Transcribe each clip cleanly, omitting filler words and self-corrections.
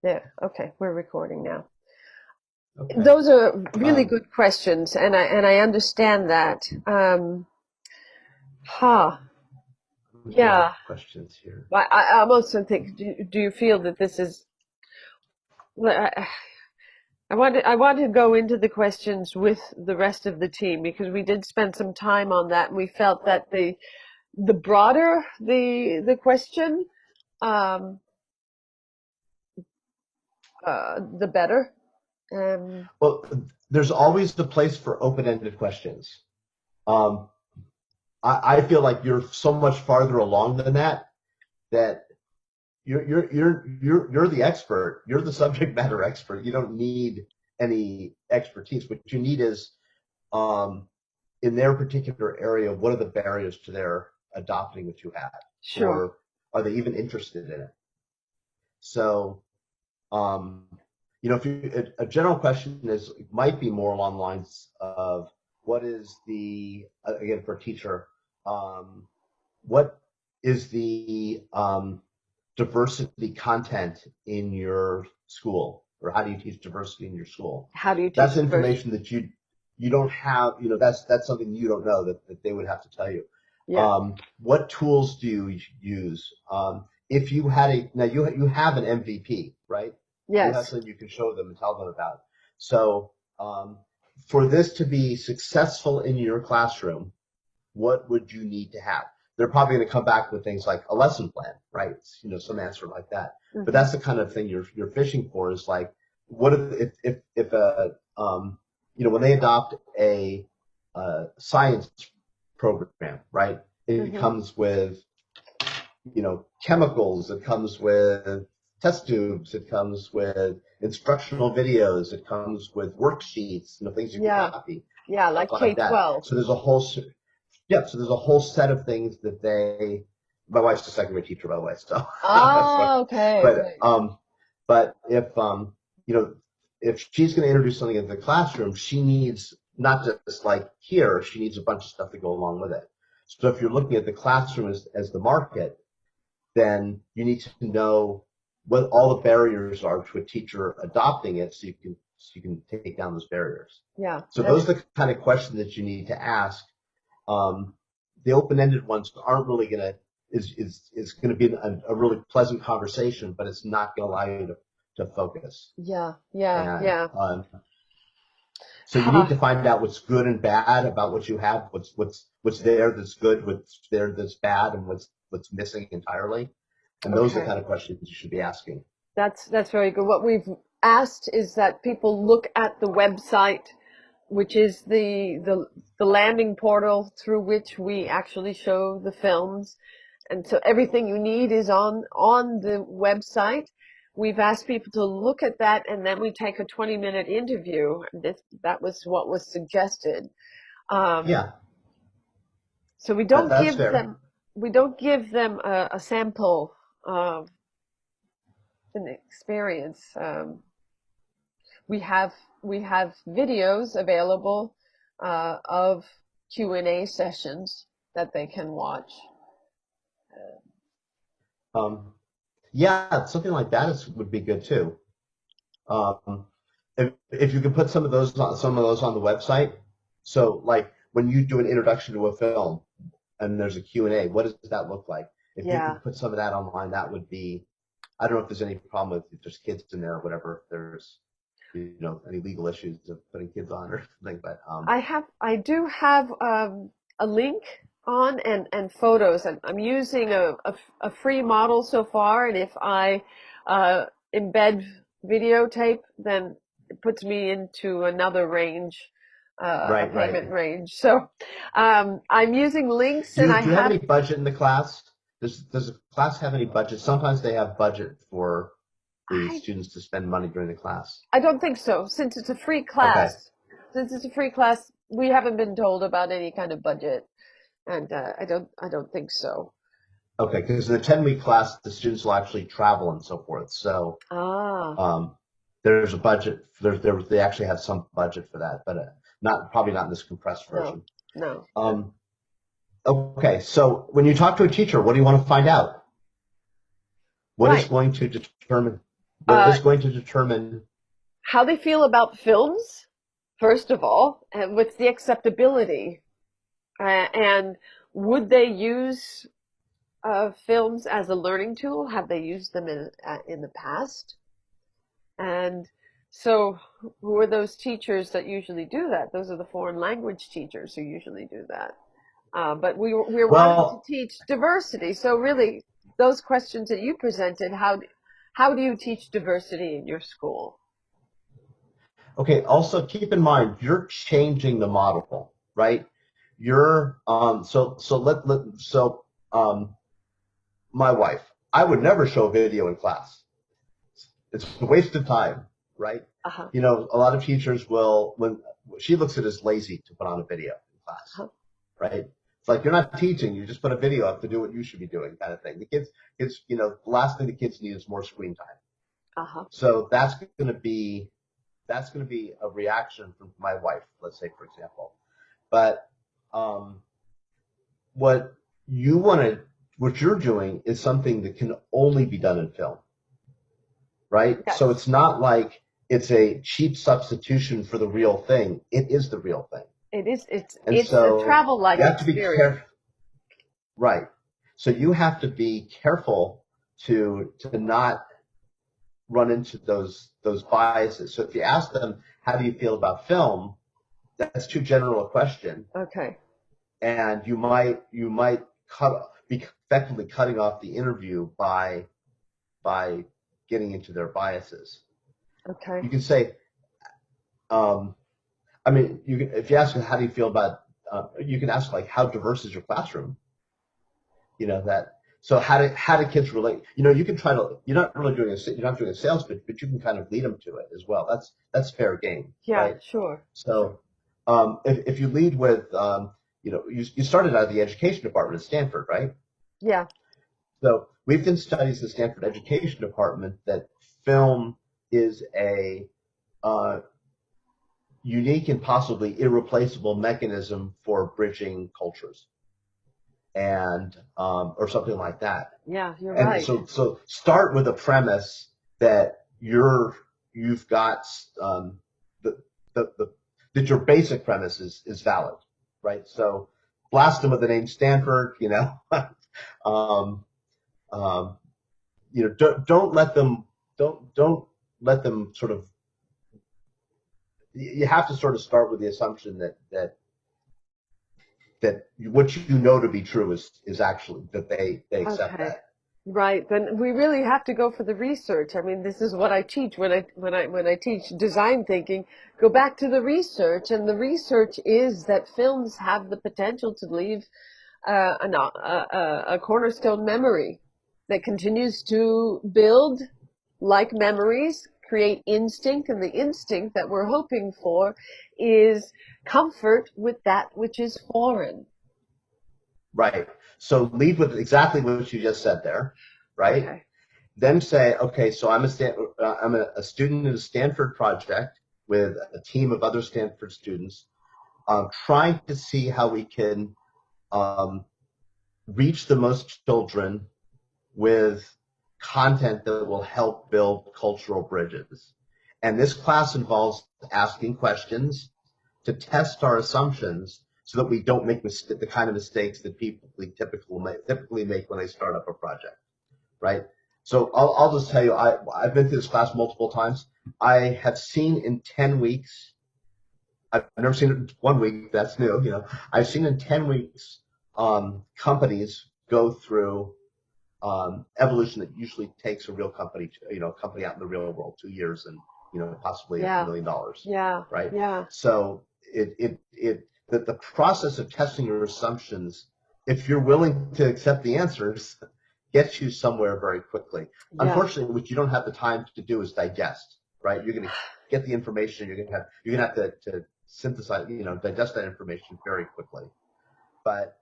There. Okay, we're recording now. Okay. Those are really Um, good questions, and I understand that. Huh. looking at Yeah. questions here. I'm also think. Do you feel that this is? I I want to go into the questions with the rest of the team because we did spend some time on that, and we felt that the broader the question, um, the better. Um, Well, there's always the place for open-ended questions. Um, I feel like you're so much farther along than that. That you're the expert. You're the subject matter expert. You don't need any expertise. What you need is, um, in their particular area, what are the barriers to their adopting what you have, sure. or are they even interested in it? So, um, if a general question is might be more along the lines of what is the again for a teacher, um, what is the diversity content in your school, or how do you teach diversity in your school? How do you That's teach diversity? information that you don't have. That's something you don't know that they would have to tell you. Yeah. What tools do you use? If you had now you have an MVP, right? You have Yes. something you can show them and tell them about. So for this to be successful in your classroom, what would you need to have? They're probably going to come back with things like a lesson plan, right? Some answer like that. But Hmm. that's the kind of thing you're fishing for, is like, what if when they adopt a science program, right? It Hmm. comes with chemicals, it comes with test tubes, it comes with instructional videos, it comes with worksheets, things you can Yeah. copy, Yeah, stuff like like that. K-12. So there's a whole set of things that my wife's a second grade teacher, by the way, so that's what, Oh, okay, but okay. you know if she's going to introduce something into the classroom, she needs not just like here, she needs a bunch of stuff to go along with it. So if you're looking at the classroom as the market, then you need to know what all the barriers are to a teacher adopting it, so you can take down those barriers. Yeah, So those are the kind of questions that you need to ask. um, the open-ended ones aren't really going to is going to be a really pleasant conversation, but it's not going to allow you to focus. yeah, yeah, And yeah. so you need Huh. to find out what's good and bad about what you have, what's there that's good, what's there that's bad, and what's missing entirely. And those are the Okay. kind of questions you should be asking. That's very good. What we've asked is that people look at the website, which is the landing portal through which we actually show the films. And so everything you need is on the website. We've asked people to look at that, and then we take a 20-minute interview. That was what was suggested. Um, Yeah, so that's fair. we don't give them a sample of an experience. We have we have videos available of Q&A sessions that they can watch. Um, yeah, something like that would be good too. Um, if you could put some of those on the website. So like when you do an introduction to a film and there's a Q&A, what does that look like? If you Yeah. could put some of that online, that would be, I don't know if there's any problem with if there's kids in there or whatever, if there's, any legal issues of putting kids on or something, but I do have a link on and photos. I'm using a free model so far, and if I uh, embed videotape, then it puts me into another range, a right, right. payment range. So I'm using links, Do and you, I do you have have any budget in the class? Does the class have any budget? Sometimes they have budget for the I students to spend money during the class. I don't think so. Okay. Since it's a free class, we haven't been told about any kind of budget, and I don't think so. Okay, because in the 10-week class, the students will actually travel and so forth. So Ah, there's a budget. They actually have some budget for that, but probably not in this compressed no, version. no, no. Um, okay, so when you talk to a teacher, what do you want to find out? What is Right. going to determine? What Uh, is going to determine? how they feel about films, first of all, and what's the acceptability, and would they use films as a learning tool? Have they used them in the past? And so, who are those teachers that usually do that? Those are the foreign language teachers who usually do that. But we're wanting to Well, teach diversity. So really, those questions that you presented, how do you teach diversity in your school? okay. Also, keep in mind you're changing the model, right? You're um, my wife. I would never show video in class. It's a waste of time, right? Uh-huh. You know, a lot of teachers will, when she looks at it as lazy to put on a video in class, Uh-huh. right? It's like you're not teaching, you just put a video up to do what you should be doing, kind of thing. The last thing the kids need is more screen time. Uh-huh. So that's going to be a reaction from my wife, let's say, for example. But um, what you want to, what you're doing is something that can only be done in film, right? So Yes. it's not like it's a cheap substitution for the real thing. It is the real thing. It is. And It's a so travel-like you have to be experience. careful, right? So you have to be careful to not run into those biases. So if you ask them, how do you feel about film? That's too general a question, Okay. and you might be effectively cutting off the interview by getting into their biases. Okay. You can say, um, I mean, if you ask them, how do you feel about, you can ask like, how diverse is your classroom? You know that. So how do kids relate? You know, you can try to. You're not doing a sales pitch, but you can kind of lead them to it as well. That's fair game, Yeah. right? Sure. Sure. So if you lead with, you started out of the education department at Stanford, right? Yeah. So we've done studies in the Stanford Education Department that film is a uh, unique and possibly irreplaceable mechanism for bridging cultures, and or something like that. Yeah. You're And right. so start with a premise that you've got, the, the that your basic premise is valid, right? So blast them with the name Stanford, um, um, don't let them, don't let them sort of, you have to sort of start with the assumption that what you know to be true is actually that they accept Okay. that. Right. Then we really have to go for the research. I mean, this is what I teach when I teach design thinking. Go back to the research, and the research is that films have the potential to leave a cornerstone memory that continues to build like memories, create instinct, and the instinct that we're hoping for is comfort with that which is foreign. Right. So lead with exactly what you just said there, right? Okay. Then say, okay, so I'm a student in a Stanford project with a team of other Stanford students, trying to see how we can um, reach the most children with content that will help build cultural bridges. And this class involves asking questions to test our assumptions so that we don't make the kind of mistakes that people typically make when they start up a project, right? So I'll just tell you, I've been through this class multiple times. I have seen in 10 weeks, I've never seen it in 1 week, that's new, I've seen in 10 weeks companies go through evolution that usually takes a real company, a company out in the real world, 2 years and possibly $1 Yeah. million, Yeah. right? Yeah. So the process of testing your assumptions, if you're willing to accept the answers, gets you somewhere very quickly. Yeah. Unfortunately, what you don't have the time to do is digest, right? You're going to get the information, you're going to have to synthesize, digest that information very quickly. But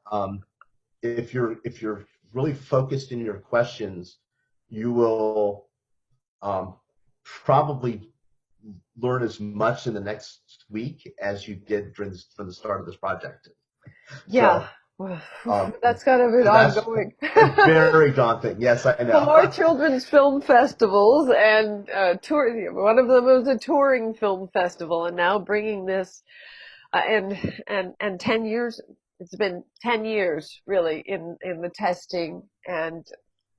if you're really focused in your questions, you will probably learn as much in the next week as you did from the start of this project. Yeah. So Well, Um, that's kind of an so that's ongoing. very daunting. Yes, I Four know. children's film festivals and tour. One of them was a touring film festival, and now bringing this and 10 years. It's been 10 years really in the testing and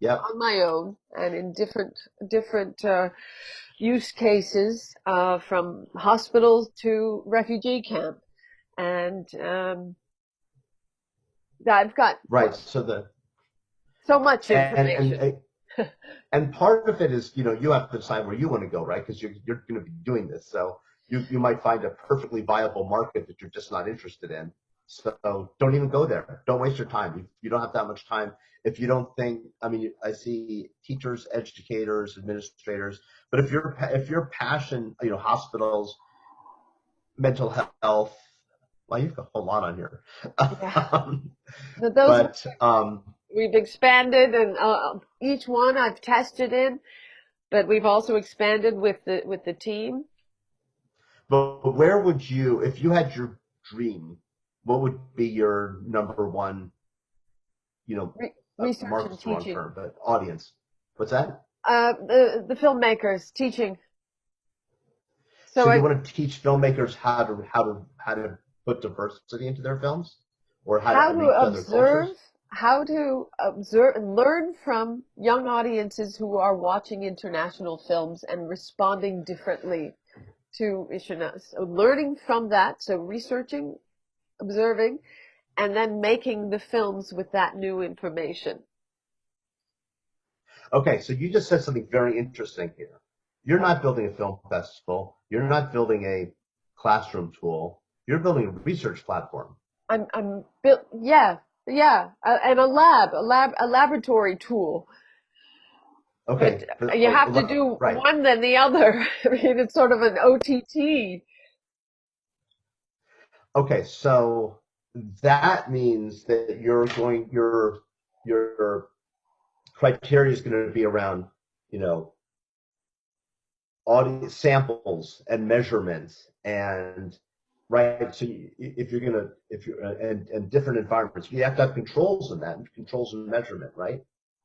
Yep. on my own and in different use cases from hospitals to refugee camp, and I've got Right. So the so much and information. and and part of it is, you have to decide where you want to go, right? Because you're going to be doing this, so you might find a perfectly viable market that you're just not interested in. So don't even go there. Don't waste your time. You don't have that much time if you don't think. I mean, I see teachers, educators, administrators, but if your passion, hospitals, mental health. Well, you've got a whole lot on here. Yeah, um, those but we've expanded, and each one I've tested in, but we've also expanded with the team. But where would you, if you had your dream, what would be your number one, Research and market's the wrong teaching. term, but audience? What's that? The filmmakers teaching. So So you I want to teach filmmakers how to put diversity into their films, or how how to to reach other observe, cultures? and learn from young audiences who are watching international films and responding differently to Ishina. So learning from that, so researching, observing, and then making the films with that new information. Okay, so you just said something very interesting here. You're not building a film festival. You're not building a classroom tool. You're building a research platform. I'm built, yeah, yeah, and a laboratory tool. But Okay, you have to do right. one then the other. I mean, it's sort of an OTT. Okay, so that means that your criteria is going to be around, you know, audience samples and measurements and right. So if you're and different environments, you have to have controls in that, controls and measurement, right?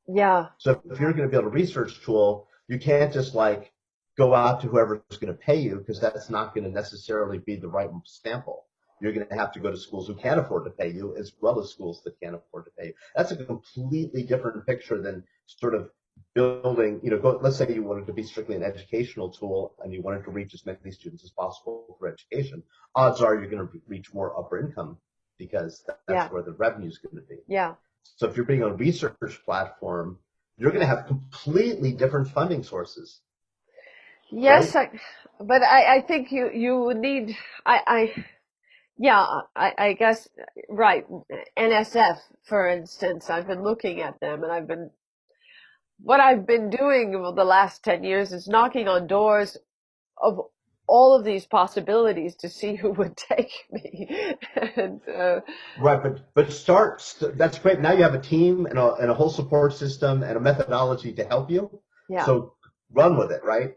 Yeah, So if you're going to build a research tool, you can't just like go out to whoever's going to pay you, because that's not going to necessarily be the right sample. You're going to have to go to schools who can't afford to pay you, as well as schools that can't afford to pay you. That's a completely different picture than sort of building, let's say you wanted to be strictly an educational tool and you wanted to reach as many students as possible for education. Odds are you're going to reach more upper income, because that's yeah, where the revenue is going to be. yeah. So if you're being a research platform, you're going to have completely different funding sources, Yes, right? but I think you would need, yeah, I guess, right. NSF, for instance, I've been looking at them, and what I've been doing over the last 10 years is knocking on doors of all of these possibilities to see who would take me. And Right, but That's great. Now you have a team and a whole support system and a methodology to help you. yeah, So run with it, right?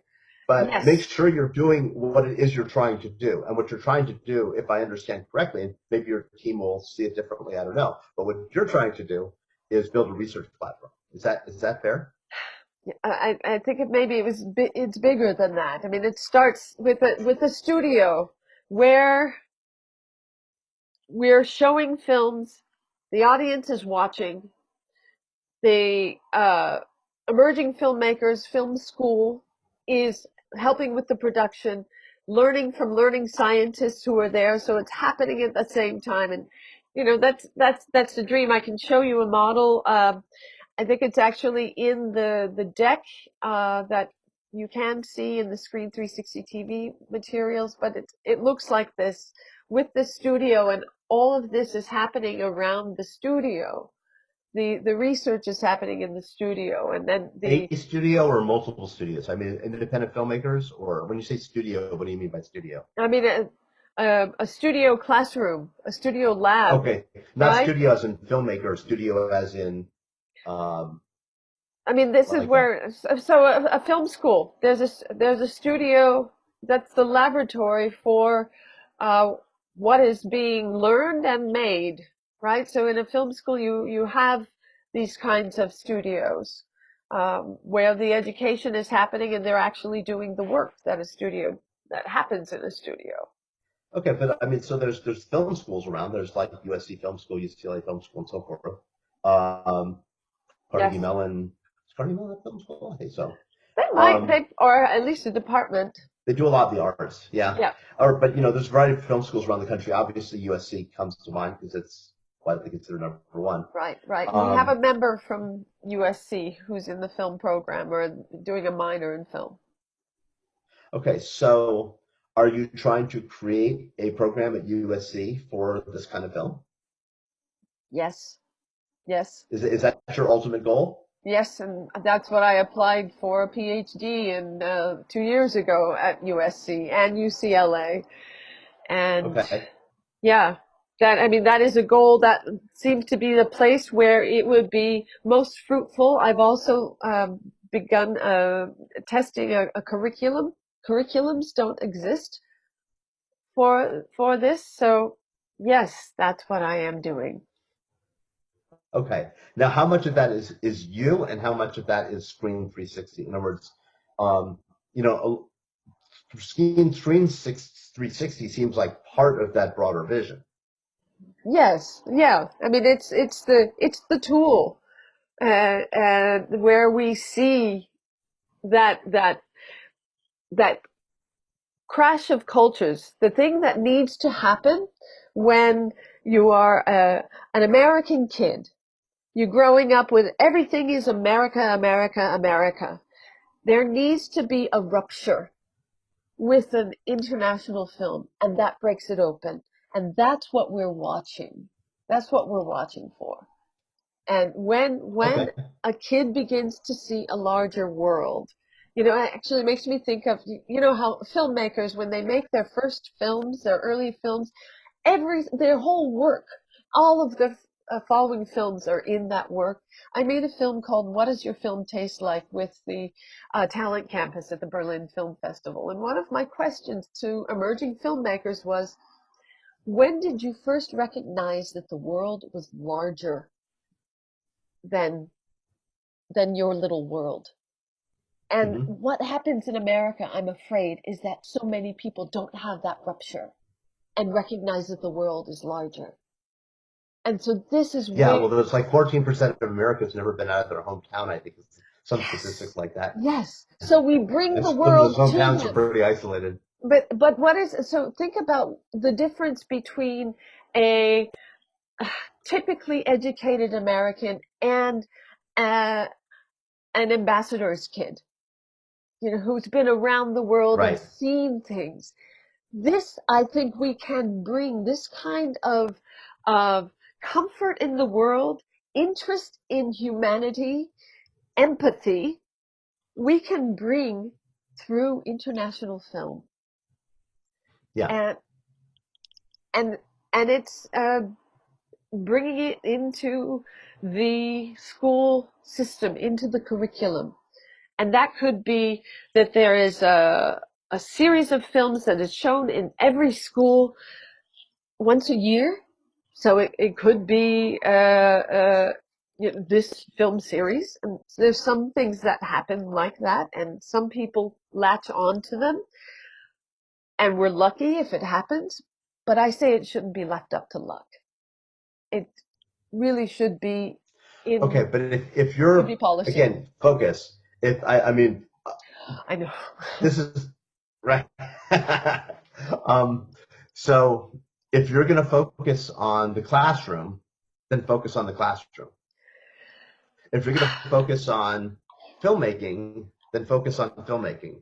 But make yes, sure you're doing what it is you're trying to do. And what you're trying to do, if I understand correctly, and maybe your team will see it differently, I don't know. But what you're trying to do is build a research platform. Is that fair? I think it's bigger than that. I mean, it starts with a studio where we're showing films, the audience is watching, the emerging filmmakers film school is helping with the production, learning from learning scientists who are there, so it's happening at the same time. And that's the dream. I can show you a model. I think it's actually in the deck that you can see in the Screen 360 TV materials, but it looks like this with the studio, and all of this is happening around the studio. The research is happening in the studio, and then A studio or multiple studios? I mean, independent filmmakers, or when you say studio, what do you mean by studio? I mean a studio classroom, a studio lab, Okay, not right? studio as in filmmaker, studio as in um, I mean, this is like a where a film school. There's a studio that's the laboratory for uh, what is being learned and made. right? So in a film school, you have these kinds of studios where the education is happening and they're actually doing the work that happens in a studio. Okay, but I mean, so there's film schools around. There's like USC Film School, UCLA Film School, and so forth. Um, Carnegie Yes, Mellon, is Carnegie Mellon a film school? I think so. they, or at least a department. They do a lot of the arts, yeah. Yeah, Or, but there's a variety of film schools around the country. Obviously, USC comes to mind because it's widely considered number one. right, right. We have a Um, member from USC who's in the film program or doing a minor in film. okay, so are you trying to create a program at USC for this kind of film? Yes, yes. Is that your ultimate goal? Yes, and that's what I applied for a PhD in 2 years ago at USC and UCLA. And Okay, yeah, I mean, that is a goal that seems to be the place where it would be most fruitful. I've also begun testing a curriculum. Curriculums don't exist for this, so yes, that's what I am doing. okay. Now, how much of that is you, and how much of that is Screen 360? In other words, um, you know, Screen 360 seems like part of that broader vision. Yes, yeah. I mean, it's the tool, where we see that that crash of cultures, the thing that needs to happen when you are an American kid. You're growing up with everything is America, America, America. There needs to be a rupture with an international film, and that breaks it open. And that's what we're watching. That's what we're watching for. And when Okay. a kid begins to see a larger world, it actually makes me think of, how filmmakers, when they make their first films, their early films, their whole work, all of the following films are in that work. I made a film called What Does Your Film Taste Like with the talent campus at the Berlin Film Festival. And one of my questions to emerging filmmakers was, when did you first recognize that the world was larger than your little world? And Hmm. what happens in America, I'm afraid, is that so many people don't have that rupture and recognize that the world is larger. And so this is Yeah, where, well, there's like 14% of Americans never been out of their hometown. I think it's some yes, statistics like that. yes. So we bring And the some of those world to hometowns are them. pretty isolated. But so think about the difference between a typically educated American and uh, an ambassador's kid, who's been around the world and Right. seen things. This, I think we can bring this kind of comfort in the world, interest in humanity, empathy, we can bring through international film. Yeah. And, and, and it's, bringing it into the school system, into the curriculum. And that could be that there is a series of films that is shown in every school once a year. So it could be this film series. And there's some things that happen like that, and some people latch on to them. And we're lucky if it happens. But I say it shouldn't be left up to luck. It really should be Okay, in but if should be you're, policy. again, focus. If I mean, I know. this is right. um, so if you're going to focus on the classroom, then focus on the classroom. If you're going to focus on filmmaking, then focus on filmmaking.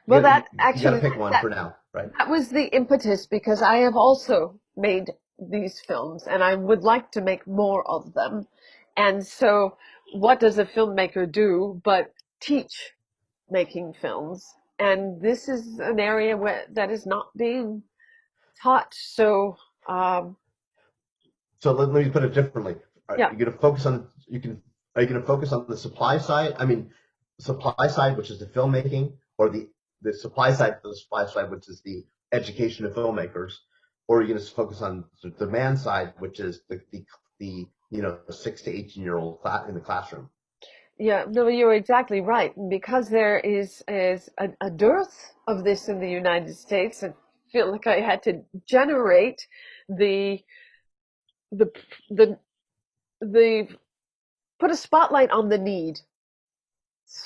Well, that You got to actually pick one that for now, right? that was the impetus, because I have also made these films and I would like to make more of them. And so what does a filmmaker do but teach making films? And this is an area that is not being taught. So, um, So let me put it differently. Are yeah, you going to focus on are you going to focus on the supply side? I mean, supply side, which is the filmmaking, or the supply side for the supply side, which is the education of filmmakers. or are you going to focus on the demand side, which is the 6 to 18-year-old in the classroom? Yeah, no, you're exactly right. Because there is a dearth of this in the United States, I feel like I had to generate the the the the put a spotlight on the need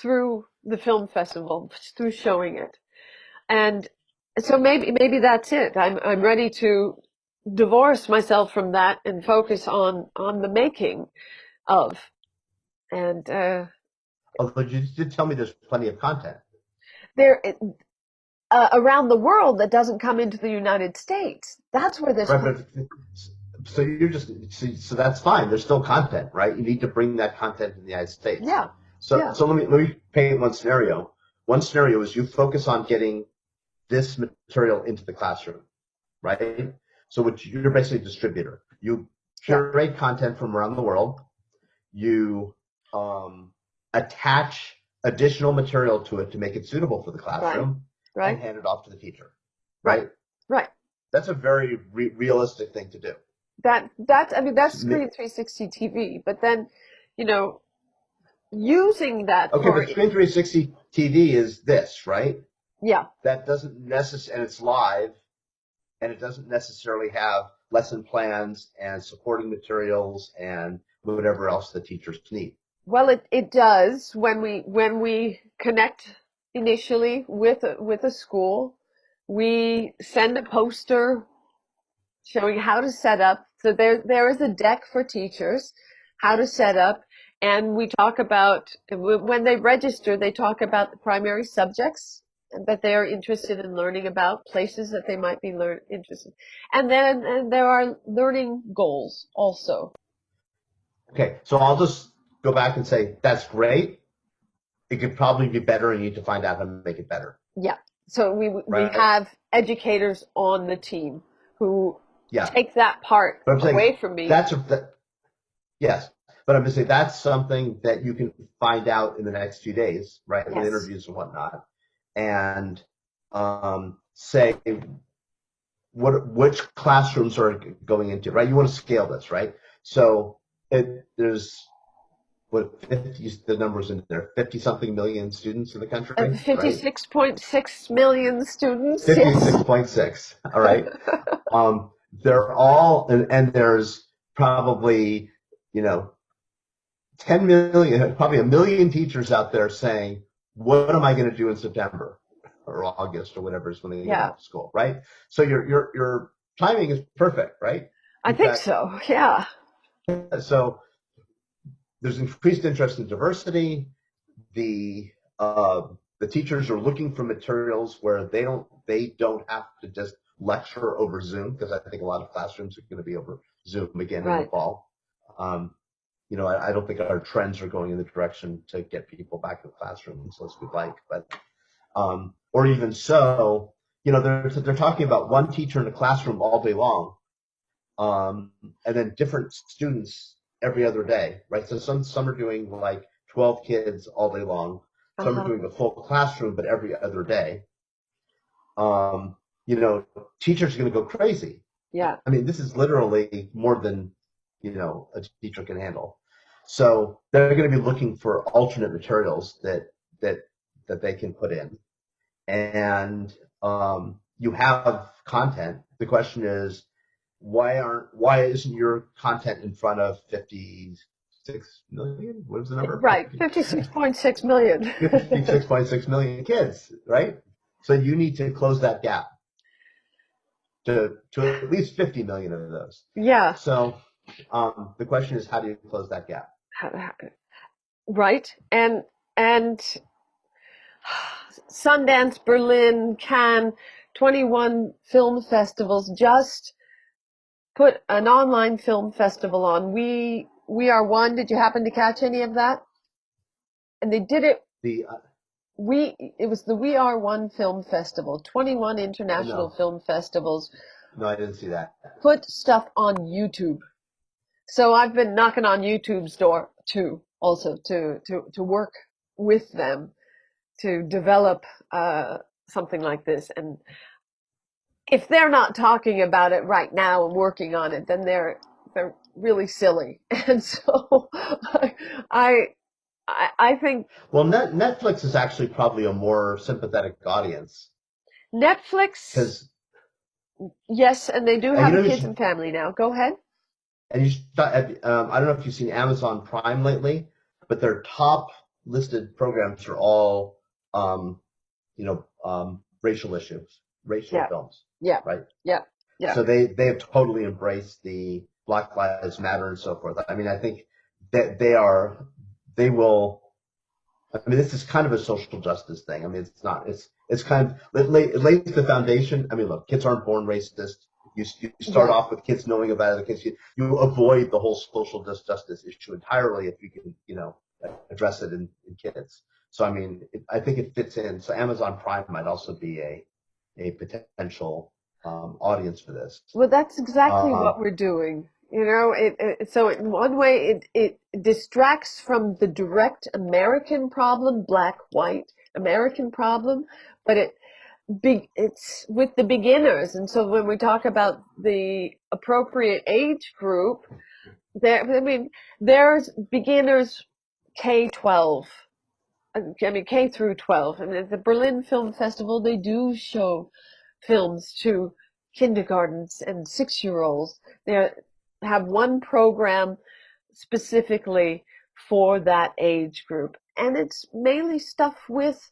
through the film festival, through showing it. And so maybe that's it. I'm ready to divorce myself from that and focus on the making of. And Although you did tell me there's plenty of content. there around the world that doesn't come into the United States. That's where there's Right, but so you're just so that's fine. There's still content, right? You need to bring that content to the United States. yeah, So yeah, so let me paint one scenario. One scenario is you focus on getting this material into the classroom, right? So what you're basically a distributor. You yeah, curate content from around the world. You attach additional material to it to make it suitable for the right, classroom and right, hand it off to the teacher, right, right? right. That's a very realistic thing to do. That's I mean that's Screen 360 TV. But then, you know, using that Okay, for but Screen 360 TV is this, right? yeah. That doesn't necessarily, and it's live, and it doesn't necessarily have lesson plans and supporting materials and whatever else the teachers need. Well, it does when we connect initially with a school, we send a poster showing how to set up. So there is a deck for teachers, how to set up, and we talk about when they register, they talk about the primary subjects that they are interested in learning about, places that they might be interested, and then there are learning goals also. Okay, so I'll just go back and say that's great. It could probably be better, and you need to find out how to make it better, Yeah. So we right? have educators on the team who Yeah, take that part but I'm saying away from me. that's yes, but I'm just saying that's something that you can find out in the next few days, right, with Yes. interviews and whatnot, and say which classrooms are going into, right? You want to scale this, right? So there's what 50 the numbers in there 50 something million students in the country, right? 56.6 million students. Yes. 56.6. All right. They're all and there's probably you know 10 million, probably a million teachers out there saying, what am I going to do in September or August or whatever is when they get Yeah. back to school, right? So your timing is perfect, right? I You've think got so. Yeah. so there's increased interest in diversity. The uh, the teachers are looking for materials where they don't have to just lecture over Zoom, because I think a lot of classrooms are going to be over Zoom again in the Right. fall. Um, I don't think our trends are going in the direction to get people back in the classrooms as we'd like, but or even so, they're talking about one teacher in a classroom all day long, and then different students every other day, right? So some are doing like 12 kids all day long. Some are Uh-huh. doing a full classroom, but every other day. Um, you know, Teachers are going to go crazy. Yeah. I mean, this is literally more than a teacher can handle. So they're going to be looking for alternate materials that that they can put in, and you have content. The question is, why isn't your content in front of 56 million? What was the number? Right. 56.6 million. 56.6 million kids, right? So you need to close that gap to at least 50 million of those. Yeah. So the question is, how do you close that gap? Right. And Sundance, Berlin, Cannes, 21 film festivals just put an online film festival on. We Are One. Did you happen to catch any of that? And they did it. The It was the We Are One Film Festival. 21 international no, film festivals no, I didn't see that. put stuff on YouTube. So I've been knocking on YouTube's door too, also to work with them to develop something like this. And if they're not talking about it right now and working on it, then they're really silly. And so I I think Well, Netflix is actually probably a more sympathetic audience Netflix, because, yes, and they do and have you a know, kids and family now. Go ahead. I don't know if you've seen Amazon Prime lately, but their top listed programs are all, um, racial issues, racial Yeah, films, yeah, right? yeah, yeah. So they have totally embraced the Black Lives Matter and so forth. I mean, I think that they will. I mean, this is kind of a social justice thing. I mean, it's not. It's kind of it lays the foundation. I mean, look, kids aren't born racist. You start Yeah. off with kids knowing about it. You avoid the whole social justice issue entirely if you can, address it in kids. So I mean, I think it fits in. So Amazon Prime might also be a potential audience for this. Well, that's exactly Um, what we're doing. You know, so in one way it distracts from the direct American problem, black, white American problem, but it's with the beginners. And so when we talk about the appropriate age group, I mean, there's beginners K-12. I mean, K through 12. And at the Berlin Film Festival, they do show films to kindergartens and 6-year-olds. They have one program specifically for that age group. And it's mainly stuff with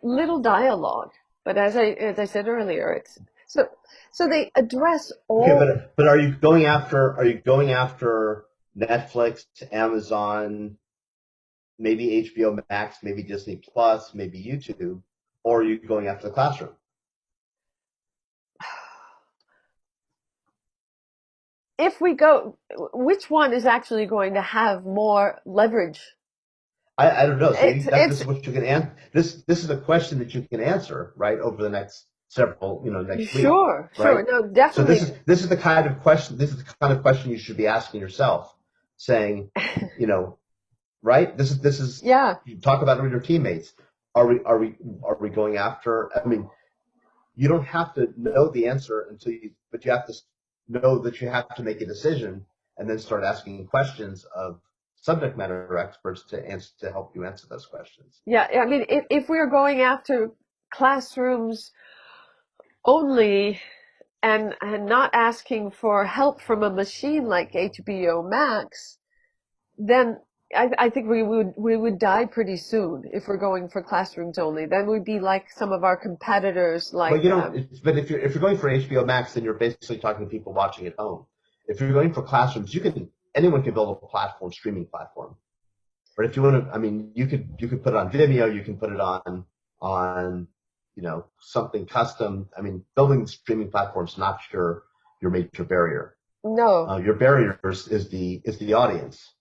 little dialogue. But as I said earlier, it's so so they address okay, all. but are you going after Netflix, Amazon, maybe HBO Max, maybe Disney Plus, maybe YouTube, or are you going after the classroom? If we go, which one is actually going to have more leverage? I don't know. So this It's is what you can answer. This is a question that you can answer, right, over the next several, next week, sure, sure. right? No, So definitely. this is the kind of question. This is the kind of question you should be asking yourself, saying, you know, right? This is Yeah, you talk about it with your teammates. Are we going after? I mean, you don't have to know the answer but you have to know that you have to make a decision and then start asking questions of subject matter experts to help you answer those questions. yeah. I mean, if we're going after classrooms only and not asking for help from a machine like HBO Max, then I think we would die pretty soon if we're going for classrooms only. Then we'd be like some of our competitors, But like you don't. But if you're going for HBO Max, then you're basically talking to people watching at home. If you're going for classrooms, anyone can build a streaming platform. But if you want to, I mean, you could put it on Vimeo, you can put it on something custom. I mean, building streaming platforms not your major barrier. no, Your barrier is the audience,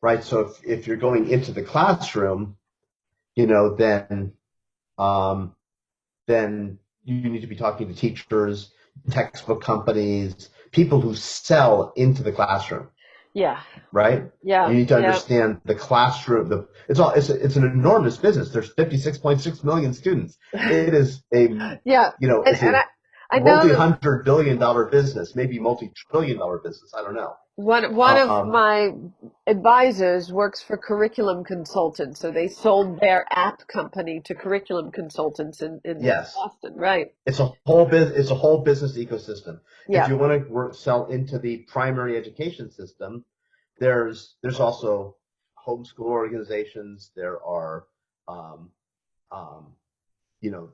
right? So if you're going into the classroom, you know, um, then you need to be talking to teachers, textbook companies, people who sell into the classroom, yeah, right? yeah, You need to yeah, understand the classroom. It's an enormous business. There's 56.6 million students. It is yeah. And it's a I know that multi-hundred billion dollar business, maybe multi-trillion dollar business. I don't know. one of Um, my advisors works for Curriculum Consultants, so they sold their app company to Curriculum Consultants in yes, Boston, right? it's a whole business ecosystem. If Yeah, you want to sell into the primary education system, there's also homeschool organizations. There are um, um, you know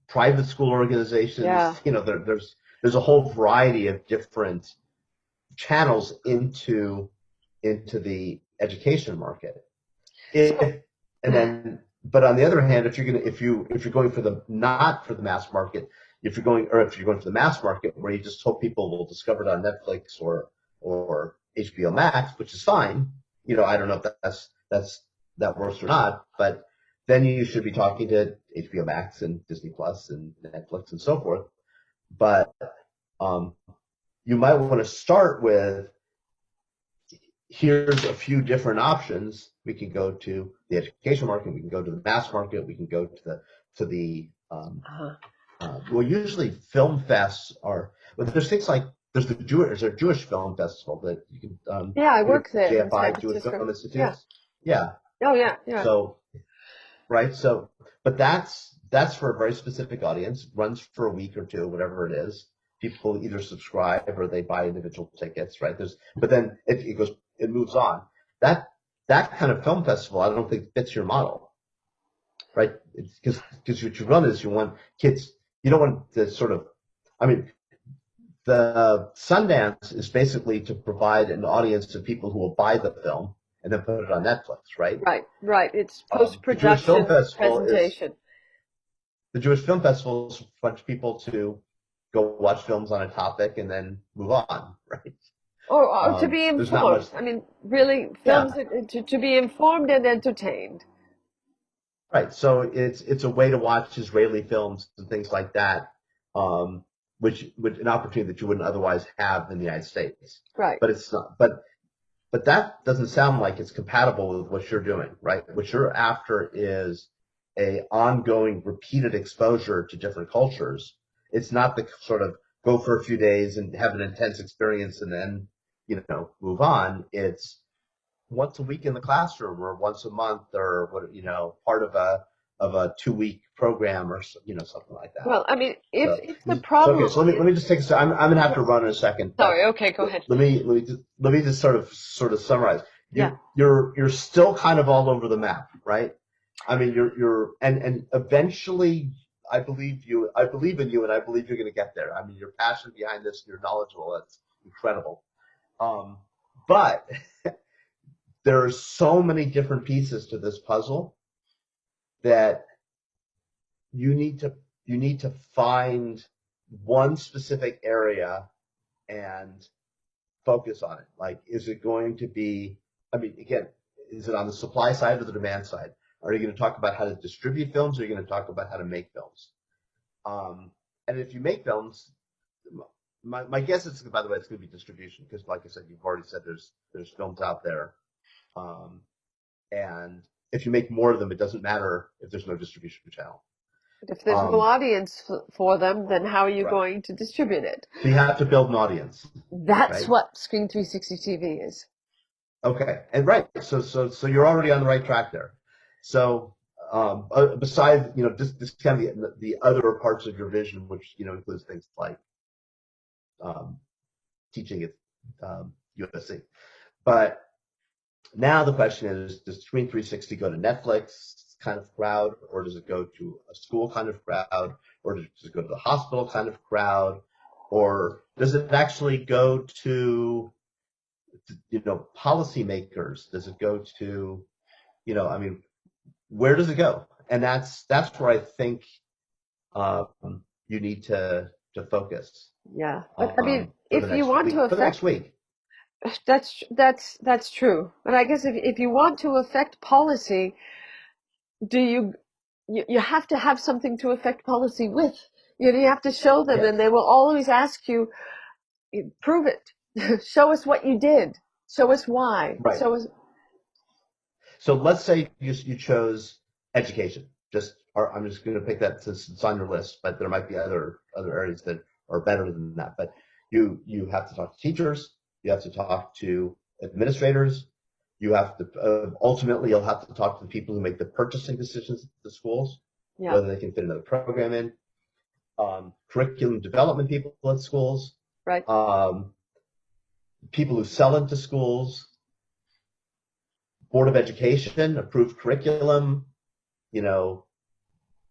private school yeah. organizations. There's a whole variety of different channels into the education market. So If and then, but on the other hand, if you're going for the not for the mass market, if you're going for the mass market where you just hope people will discover it on Netflix or HBO Max, which is fine. I don't know if that works or not, but then you should be talking to HBO Max and Disney Plus and Netflix and so forth. But um, you might want to start with, here's a few different options. We can go to the education market. We can go to the mass market. We can go to the well, usually film fests are, but there's things like there's a Jewish film festival that you can Yeah, I you know work there in JFI San Jewish Francisco. Film Yeah. Institutes. Yeah. Oh, yeah, yeah. So right. So, but that's for a very specific audience. Runs for a week or two, whatever it is. People either subscribe or they buy individual tickets. Right. But then it moves on. That that kind of film festival, I don't think fits your model. Right. Because what you run is you want kids. You don't want to sort of. I mean, the Sundance is basically to provide an audience of people who will buy the film and then put it on Netflix, right? Right, right. It's The Jewish Film post-production Festival is presentation. the Jewish Film Festival is for a bunch of people to go watch films on a topic and then move on, right? Or to be There's not much, informed. I mean, really, films yeah, to be informed and entertained. right. So it's a way to watch Israeli films and things like that, um, which an opportunity that you wouldn't otherwise have in the United States. Right. But it's not. But that doesn't sound like it's compatible with what you're doing, right? What you're after is a ongoing, repeated exposure to different cultures. It's not the sort of go for a few days and have an intense experience and then, move on. It's once a week in the classroom or once a month or part of a 2 week program or something like that. Well, I mean, So, if the okay, problem, so let me just take a second. I'm gonna have to run in a second, but sorry, okay, go ahead. let me just sort of summarize. Yeah, You're still kind of all over the map, right? I mean, and eventually, I believe in you, and I believe you're going to get there. I mean, your passion behind this, you're knowledgeable. That's incredible. Um, but there are so many different pieces to this puzzle that you need to you need to find one specific area and focus on it. Like, is it going to be, I mean, again, is it on the supply side or the demand side? Are you going to talk about how to distribute films or are you going to talk about how to make films? Um, and if you make films, my guess is, by the way, it's going to be distribution because, like I said, you've already said there's films out there. Um, and if you make more of them, it doesn't matter if there's no distribution channel. but if there's no Um, audience for them, then how are you right. going to distribute it? So you have to build an audience, That's right? what Screen 360 TV is. Okay, and right, so you're already on the right track there. So besides this kind of the other parts of your vision, which includes things like um, teaching at USC. But now the question is, does Screen 360 go to Netflix kind of crowd, or does it go to a school kind of crowd, or does it go to the hospital kind of crowd, or does it actually go to policymakers? Does it go to I mean, where does it go? And that's where I think um, you need to focus Yeah, but I mean, for the if you next want to week. For the affect, next week, that's true. But I guess if you want to affect policy, do you have to have something to affect policy with. You have to show them, and yes, they will always ask you, prove it. Show us what you did. Show us why. right. Show us. So let's say you chose education. I'm just going to pick that since it's on your list, but there might be other areas that are better than that. But you have to talk to teachers, you have to talk to administrators, you have to ultimately you'll have to talk to the people who make the purchasing decisions at the schools, Yeah, whether they can fit another program in, curriculum development people at schools, right. um, people who sell into schools, Board of Education, approved curriculum, you know,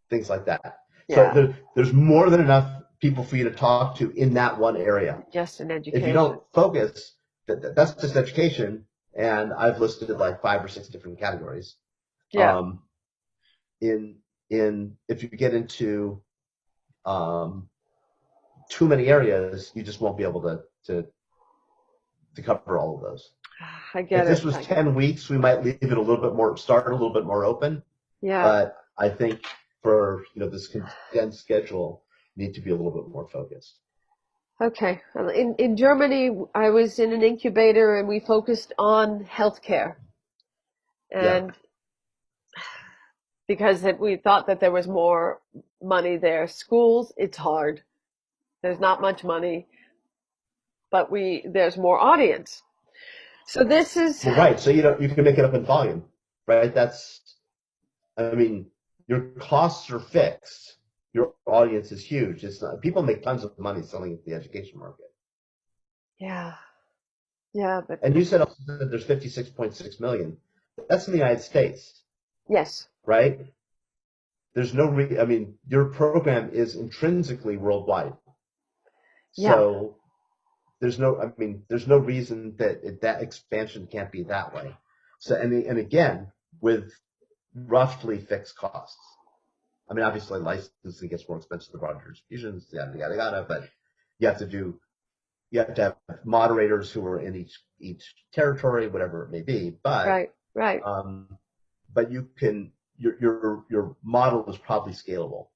things like that. So Yeah, there's more than enough people for you to talk to in that one area. just in If you education. don't focus, that's just education, and I've listed like 5 or 6 different categories. Yeah. Um, in if you get into um, too many areas, you just won't be able to cover all of those. I If get this it. was 10 weeks, we might leave it a little bit more, start a little bit more open. Yeah. But I think for this condensed schedule, need to be a little bit more focused. Okay. Well, in Germany, I was in an incubator, and we focused on healthcare. Yeah. And because we thought that there was more money there. Schools, it's hard. There's not much money, but there's more audience. So this is, Well, right. So you can make it up in volume, right? I mean, your costs are fixed. Your audience is huge. It's not, people make tons of money selling at the education market. yeah, yeah, but And you said also that there's 56.6 million. That's in the United States, yes, right? There's no I mean, your program is intrinsically worldwide. yeah, So I mean, there's no reason that that expansion can't be that way. So, and again, with roughly fixed costs. I mean, obviously licensing gets more expensive the broader distributions, yada, yada, yada, but you have to have moderators who are in each territory, whatever it may be. right, right. Um, but your model is probably scalable.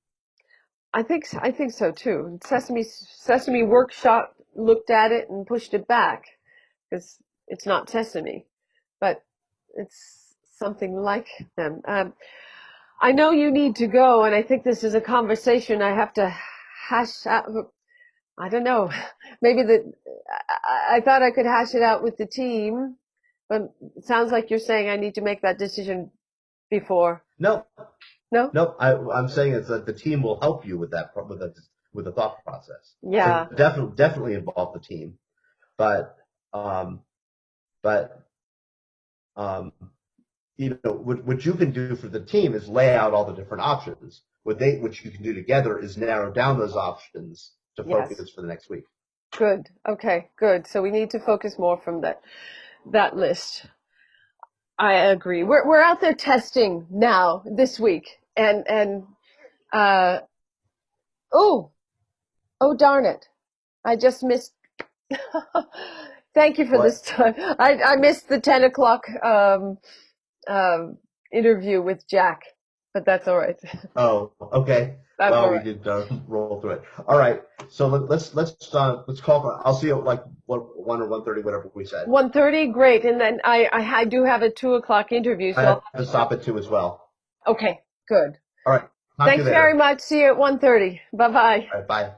I think so too. Sesame Workshop looked at it and pushed it back because it's not Sesame, but it's something like them. I know you need to go, and I think this is a conversation I have to hash out. I don't know. Maybe I thought I could hash it out with the team, but it sounds like you're saying I need to make that decision before. No, No? no, I'm saying is that the team will help you with that with the thought process. So Yeah. definitely involve the team, but um, but um, what you can do for the team is lay out all the different options. What you can do together is narrow down those options to Yes. focus for the next week. Good. Okay, good. So we need to focus more from that list. I agree. We're out there testing now this week, and uh oh oh darn it! I just missed. Thank you for this What? time. I missed the 10 o'clock um, interview with Jack, but that's all right. Oh, okay. That's Well, all we right. did roll through it. All right. So let's call. I'll see you at like 1 or 1:30, whatever we said. 1:30, great. And then I do have a 2 o'clock interview, I so have to stop at 2 as well. okay, good. All right. Talk to you Thanks very later. much. See you at 1:30. Bye bye. All right. Bye.